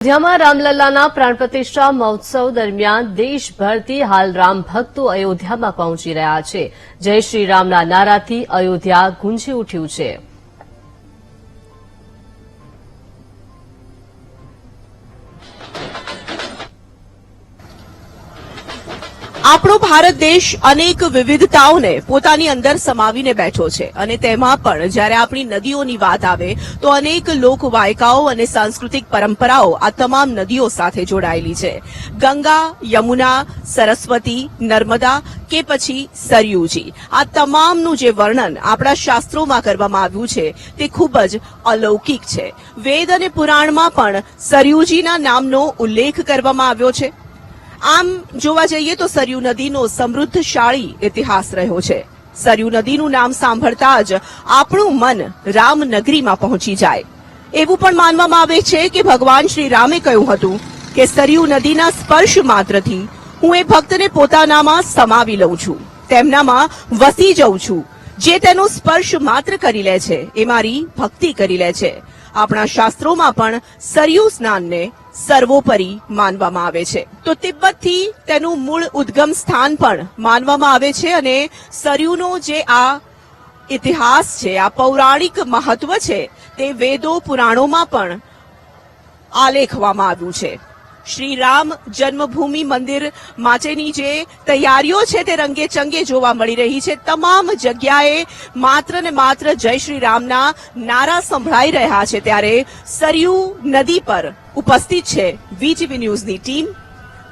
અયોધ્યામાં રામલલ્લાના પ્રાણ પ્રતિષ્ઠા મહોત્સવ દરમિયાન દેશભરથી હાલ રામ ભક્તો અયોધ્યામાં પહોંચી રહ્યા છે। જય શ્રી રામના નારાથી અયોધ્યા ગુંજી ઉઠ્યું છે। આપણો ભારત દેશ અનેક વિવિધતાઓને પોતાની અંદર સમાવીને બેઠો છે અને તેમાં પણ જ્યારે આપણી નદીઓની વાત આવે તો અનેક લોકવાયકાઓ અને સાંસ્કૃતિક પરંપરાઓ આ તમામ નદીઓ સાથે જોડાયેલી છે। ગંગા, યમુના, સરસ્વતી, નર્મદા કે પછી સરયુજી, આ તમામનું જે વર્ણન આપણા શાસ્ત્રોમાં કરવામાં આવ્યું છે તે ખૂબ જ અલૌકિક છે। વેદ અને પુરાણમાં પણ સરયુજીના નામનો ઉલ્લેખ કરવામાં આવ્યો છે। આમ જોવા જઈએ તો સરયુ નદીનો સમૃદ્ધશાળી ઇતિહાસ રહ્યો છે। સરયુ નદીનું નામ સાંભળતા જ આપણું મન રામનગરીમાં પહોંચી જાય એવું પણ માનવામાં આવે છે કે ભગવાન શ્રી રામે કહ્યું હતું કે સરયુ નદીના સ્પર્શ માત્રથી હું એ ભક્તને પોતાનામાં સમાવી લઉં છું, તેમનામાં વસી જઉં છું। જે તેનો સ્પર્શ માત્ર કરી લે છે એ મારી ભક્તિ કરી લે છે। આપણા શાસ્ત્રોમાં પણ સરયુ સ્નાનને સર્વોપરી માનવામાં આવે છે। તો તિબ્બતથી તેનું મૂળ ઉદ્ગમ સ્થાન પણ માનવામાં આવે છે અને સરયુનો જે આ ઇતિહાસ છે, આ પૌરાણિક મહત્વ છે તે વેદો પુરાણોમાં પણ આલેખવામાં આવ્યું છે। શ્રી રામ જન્મભૂમિ મંદિર માટેની જે તૈયારીઓ છે તે રંગે ચંગે જોવા મળી રહી છે। તમામ જગ્યાએ માત્ર ને માત્ર જય શ્રી રામના નારા સંભળાઈ રહ્યા છે ત્યારે સરયુ નદી પર ઉપસ્થિત છે વીટીવી ન્યૂઝની ટીમ।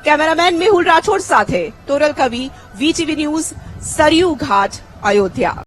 કેમેરામેન મેહુલ રાઠોડ સાથે તોરલ કવિ, વીટીવી ન્યૂઝ, સરયુ ઘાટ, અયોધ્યા।